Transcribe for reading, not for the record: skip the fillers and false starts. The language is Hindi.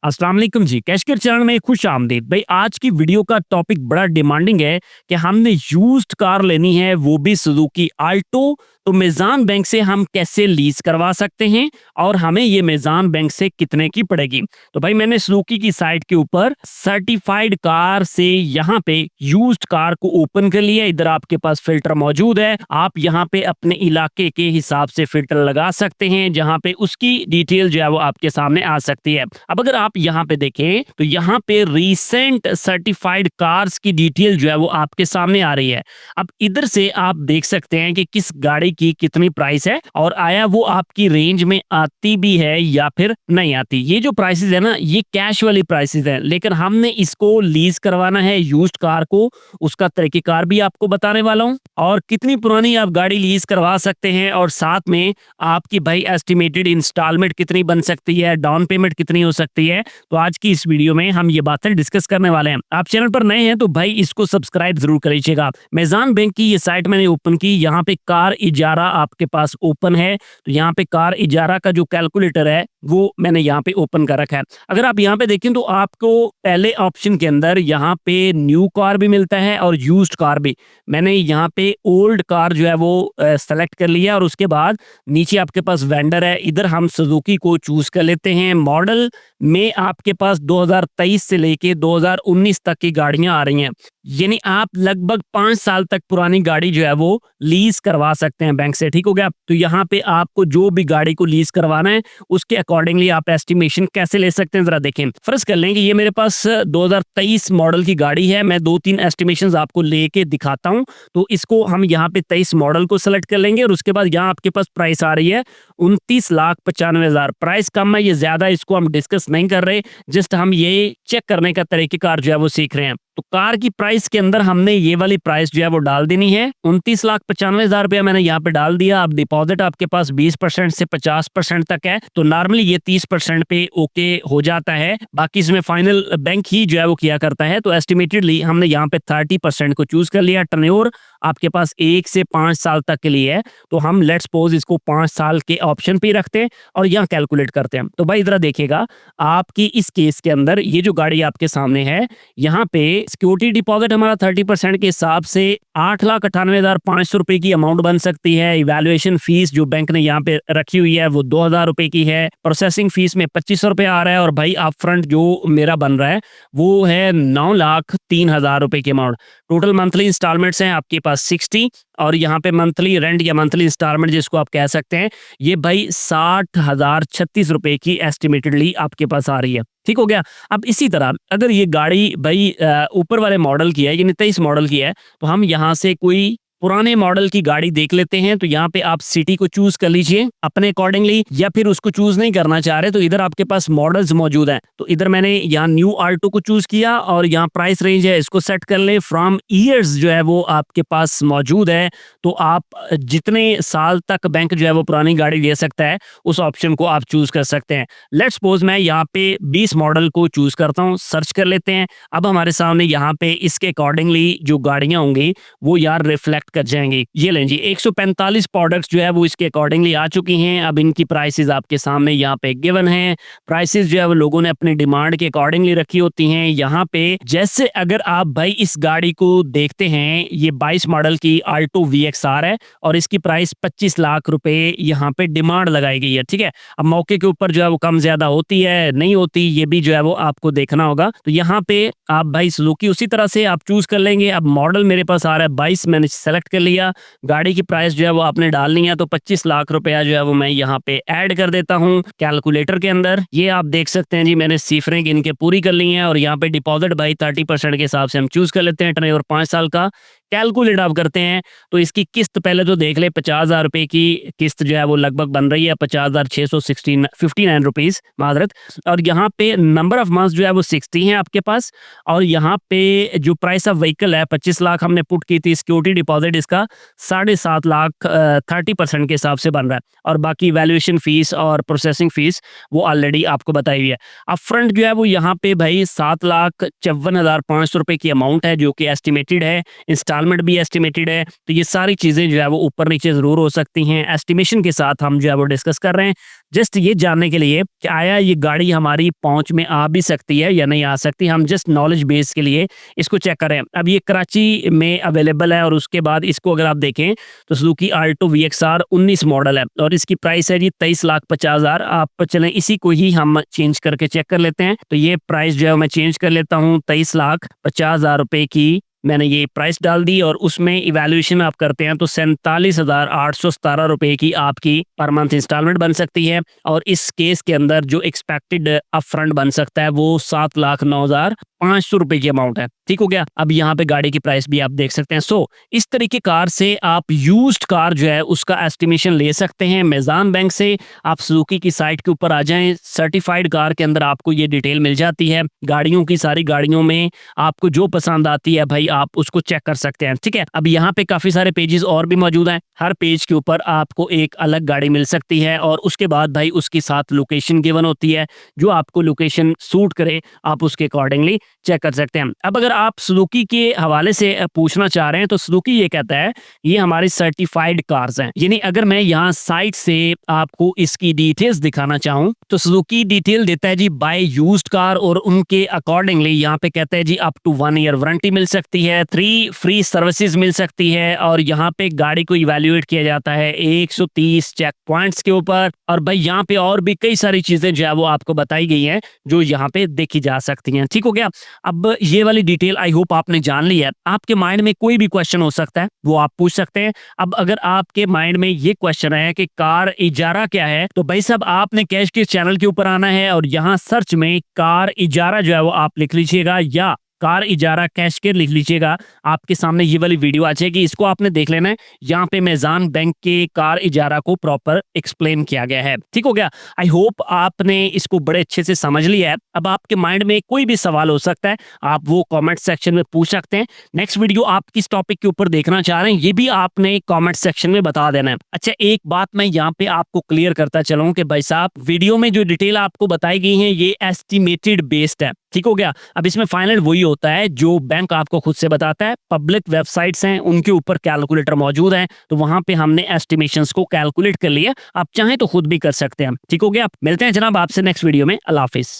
अस्सलाम वालेकुम जी, कैशकर चैनल में खुश आमदीद। भाई आज की वीडियो का टॉपिक बड़ा डिमांडिंग है कि हमने यूज्ड कार लेनी है, वो भी सुजुकी आल्टो। तो मेज़ान बैंक से हम कैसे लीज करवा सकते हैं और हमें ये मेज़ान बैंक से कितने की पड़ेगी। तो भाई मैंने सुजुकी की साइट के ऊपर सर्टिफाइड कार से यहाँ पे यूज्ड कार को ओपन कर लिया। इधर आपके पास फिल्टर मौजूद है, आप यहाँ पे अपने इलाके के हिसाब से फिल्टर लगा सकते हैं, जहाँ पे उसकी डिटेल जो है वो आपके सामने आ सकती है। अब अगर आप यहाँ पे देखें तो यहाँ पे रिसेंट सर्टिफाइड कार्स की डिटेल जो है वो आपके सामने आ रही है। अब इधर से आप देख सकते हैं कि किस गाड़ी की कितनी प्राइस है और आया वो आपकी रेंज में आती भी है या फिर नहीं आती। ये जो प्राइसेस है ना, ये कैश वाली प्राइसेस है, लेकिन हमने इसको लीज करवाना है यूज्ड कार को, उसका तरीकेकार भी आपको बताने वाला हूँ और कितनी पुरानी आप गाड़ी लीज करवा सकते हैं और साथ में आपकी भाई एस्टिमेटेड इंस्टॉलमेंट कितनी बन सकती है, डाउन पेमेंट कितनी हो सकती है। तो आज की इस वीडियो में हम ये बातें डिस्कस करने वाले हैं। आप चैनल पर नए हैं तो भाई इसको सब्सक्राइब जरूर कर लीजिएगा। मेज़ान बैंक की ये साइट मैंने ओपन की, यहाँ पे कार इजारा आपके पास ओपन है। तो यहाँ पे कार इजारा का जो कैलकुलेटर है वो मैंने यहाँ पे ओपन कर रखा है। अगर आप यहाँ पे देखें तो आपको पहले ऑप्शन के अंदर यहाँ पे न्यू कार भी मिलता है और यूज्ड कार भी। मैंने यहाँ पे ओल्ड कार जो है वो सेलेक्ट कर लिया और उसके बाद नीचे आपके पास वेंडर है, इधर हम सुजुकी को चूज कर लेते हैं। मॉडल में आपके पास 2023 से लेके 2019 तक की गाड़ियां आ रही हैं, यानी आप लगभग 5 साल तक पुरानी गाड़ी जो है वो लीज करवा सकते हैं बैंक से। ठीक हो गया। तो यहाँ पे आपको जो भी गाड़ी को लीज करवाना है उसके अकॉर्डिंगली आप एस्टिमेशन कैसे ले सकते हैं जरा देखें। फर्ज कर लें कि ये मेरे पास 2023 मॉडल की गाड़ी है, मैं 2-3 एस्टिमेशन आपको लेके दिखाता हूँ। तो इसको हम यहाँ पे 23 मॉडल को सेलेक्ट कर लेंगे और उसके बाद यहाँ आपके पास प्राइस आ रही है 29,95,000। प्राइस कम है, ये ज्यादा इसको हम डिस्कस नहीं कर रहे, जस्ट हम ये चेक करने का तरीकेकार जो है वो सीख रहे हैं। तो कार की प्राइस के अंदर हमने ये वाली प्राइस जो है वो डाल देनी है, 29,95,000 रुपया मैंने यहाँ पे डाल दिया। अब डिपॉजिट आपके पास 20% से 50% तक है, तो नॉर्मली ये 30% पे ओके हो जाता है, बाकी इसमें फाइनल बैंक ही जो है वो किया करता है। तो एस्टिमेटेडली हमने यहाँ पे 30% को चूज कर लिया। टर्नओवर आपके पास 1 से 5 साल तक के लिए है, तो हम लेट्स सपोज इसको 5 साल के ऑप्शन पे रखते हैं और यहाँ कैलकुलेट करते हैं। तो भाई इधर देखिएगा, आपकी इस केस के अंदर ये जो गाड़ी आपके सामने है, यहाँ पे सिक्योरिटी डिपॉजिट हमारा 30% के हिसाब से 8,98,500 रुपए की अमाउंट बन सकती है। इवैल्यूएशन फीस जो बैंक ने यहाँ पे रखी हुई है वो 2,000 रुपए की है। प्रोसेसिंग फीस में 2500 रुपए आ रहा है और भाई अप फ्रंट जो मेरा बन रहा है वो है 9,03,000 रुपए की अमाउंट। टोटल मंथली इंस्टॉलमेंट्स हैं आपके पास 60 और यहाँ पे मंथली रेंट या मंथली इंस्टॉलमेंट जिसको आप कह सकते हैं, ये भाई 60,036 रुपए की एस्टिमेटेडली आपके पास आ रही है। ठीक हो गया। अब इसी तरह अगर ये गाड़ी भाई ऊपर वाले मॉडल की है, यानी 23 मॉडल की है, तो हम यहाँ से कोई पुराने मॉडल की गाड़ी देख लेते हैं। तो यहाँ पे आप सिटी को चूज कर लीजिए अपने अकॉर्डिंगली, या फिर उसको चूज नहीं करना चाह रहे तो इधर आपके पास मॉडल्स मौजूद हैं। तो इधर मैंने यहाँ न्यू आल्टो को चूज किया और यहाँ प्राइस रेंज है, इसको सेट कर ले। फ्रॉम ईयर्स जो है वो आपके पास मौजूद है, तो आप जितने साल तक बैंक जो है वो पुरानी गाड़ी ले सकता है उस ऑप्शन को आप चूज कर सकते हैं। लेट्स सपोज मैं यहाँ पे 20 मॉडल को चूज करता हूँ, सर्च कर लेते हैं। अब हमारे सामने यहाँ पे इसके अकॉर्डिंगली जो गाड़ियां होंगी वो यार रिफ्लेक्ट कर जाएंगे। ये लें जी, 145 प्रोडक्ट्स जो है वो इसके अकॉर्डिंगली आ चुकी हैं। अब इनकी प्राइसेस आपके सामने यहाँ पे गिवन है। प्राइसेस जो है वो लोगों ने अपनी डिमांड के अकॉर्डिंगली रखी होती हैं। यहाँ पे जैसे अगर आप भाई इस गाड़ी को देखते हैं, ये 22 मॉडल की आल्टो VXR है और इसकी प्राइस 25 लाख रुपए यहाँ पे डिमांड लगाई गई है। ठीक है। अब मौके के ऊपर जो है वो कम ज्यादा होती है नहीं होती, ये भी जो है वो आपको देखना होगा। तो यहाँ पे आप भाई सुजुकी उसी तरह से आप चूज कर लेंगे। अब मॉडल मेरे पास आ रहा है 22, मैंने सेलेक्ट कर लिया। गाड़ी की प्राइस जो है वो आपने डालनी है, तो 25 लाख रुपया जो है वो मैं यहाँ पे ऐड कर देता हूँ कैलकुलेटर के अंदर। ये आप देख सकते हैं जी, मैंने सिफरें गिन के पूरी कर ली हैं और यहाँ पे डिपॉजिट भाई 30% के हिसाब से हम चूज कर लेते हैं। टर्नओवर 5 साल का कैलकुलेट आप करते हैं तो इसकी किस्त पहले तो देख ले, 50,000 रुपए की किस्त जो है वो लगभग बन रही है, 50,659 रुपीज माजरत। और यहाँ पे नंबर ऑफ मंथ्स जो है वो 60 है आपके पास। और यहाँ पे जो प्राइस ऑफ व्हीकल है 25 लाख हमने पुट की थी, सिक्योरिटी डिपॉजिट इसका 7.5 लाख 30% के हिसाब से बन रहा है। और बाकी वैल्यूएशन फीस और प्रोसेसिंग फीस वो ऑलरेडी आपको बताई हुई है। अप फ्रंट जो है वो यहाँ पे भाई 7,54,500 रुपए की अमाउंट है जो कि एस्टिमेटेड है। इंस्टॉल इंस्टॉलमेंट भी एस्टिमेटेड है, तो ये सारी चीजें जो है वो ऊपर नीचे जरूर हो सकती हैं। एस्टिमेशन के साथ हम जो है वो डिस्कस कर रहे हैं, जस्ट ये जानने के लिए कि आया ये गाड़ी हमारी पहुंच में आ भी सकती है या नहीं आ सकती। हम जस्ट नॉलेज बेस के लिए इसको चेक करें। अब ये कराची में अवेलेबल है और उसके बाद इसको अगर आप देखें तो सुजुकी आल्टो VXR 19 मॉडल है और इसकी प्राइस है जी 23,50,000। आप चलें इसी को ही हम चेंज करके चेक कर लेते हैं। तो ये प्राइस जो है मैं चेंज कर लेता हूँ, 23,50,000 रुपए की मैंने ये प्राइस डाल दी और उसमें इवैल्यूएशन आप करते हैं तो 47,817 रुपए की आपकी पर मंथ इंस्टॉलमेंट बन सकती है। और इस केस के अंदर जो एक्सपेक्टेड अपफ्रंट बन सकता है वो 7,09,500 रुपए की अमाउंट है। ठीक हो गया। अब यहाँ पे गाड़ी की प्राइस भी आप देख सकते हैं। सो इस तरीके कार से आप यूज्ड कार जो है उसका एस्टिमेशन ले सकते हैं मेज़ान बैंक से। आप सुजुकी की साइट के ऊपर आ जाएं, सर्टिफाइड कार के अंदर आपको ये डिटेल मिल जाती है। गाड़ियों की सारी गाड़ियों में आपको जो पसंद आती है भाई आप उसको चेक कर सकते हैं। ठीक है। अब यहाँ पे काफी सारे पेजेस और भी मौजूद हैं। हर पेज के ऊपर आपको एक अलग गाड़ी मिल सकती है और उसके बाद भाई उसके साथ लोकेशन गिवन होती है। जो आपको लोकेशन सूट करे आप उसके अकॉर्डिंगली चेक कर सकते हैं। अब अगर आप सुजुकी के हवाले से पूछना चाह रहे हैं तो सुजुकी ये कहता है ये हमारी सर्टिफाइड कार्स हैं। यानी अगर मैं यहाँ साइट से आपको इसकी डिटेल्स दिखाना चाहूँ तो सुजुकी डिटेल देता है जी बाय यूज्ड कार और उनके अकॉर्डिंगली यहाँ पे कहता है जी अप टू 1 ईयर वारंटी मिल सकती है, 3 फ्री सर्विसेज मिल सकती है और यहाँ पे गाड़ी को इवैल्यूएट किया जाता है 130 चेक पॉइंट्स के ऊपर। और भाई यहाँ पे और भी कई सारी चीजें जो है वो आपको बताई गई हैं जो यहाँ पे देखी जा सकती हैं। ठीक हो गया। अब ये वाली डिटेल आई होप आपने जान ली है। आपके माइंड में कोई भी क्वेश्चन हो सकता है वो आप पूछ सकते हैं। अब अगर आपके माइंड में ये क्वेश्चन है कि कार इजारा क्या है तो भाई साहब आपने कैश के चैनल के ऊपर आना है और यहाँ सर्च में कार इजारा जो है वो आप लिख लीजिएगा या कार इजारा कैश के लिख लीजिएगा। आपके सामने ये वाली वीडियो आ जाएगी, इसको आपने देख लेना है। यहाँ पे मेज़ान बैंक के कार इजारा को प्रॉपर एक्सप्लेन किया गया है। ठीक हो गया। आई होप आपने इसको बड़े अच्छे से समझ लिया है। अब आपके माइंड में कोई भी सवाल हो सकता है, आप वो कमेंट सेक्शन में पूछ सकते हैं। नेक्स्ट वीडियो आप किस टॉपिक के ऊपर देखना चाह रहे हैं ये भी आपने कॉमेंट सेक्शन में बता देना है। अच्छा, एक बात मैं यहाँ पे आपको क्लियर करता चलूँ कि भाई साहब वीडियो में जो डिटेल आपको बताई गई है ये एस्टिमेटेड बेस्ड है। ठीक हो गया। अब इसमें फाइनल वही होता है जो बैंक आपको खुद से बताता है। पब्लिक वेबसाइट्स हैं उनके ऊपर कैलकुलेटर मौजूद है तो वहां पे हमने एस्टिमेशंस को कैलकुलेट कर लिया। आप चाहें तो खुद भी कर सकते हैं। ठीक हो गया। मिलते हैं जनाब आपसे नेक्स्ट वीडियो में। अल्लाह हाफिज।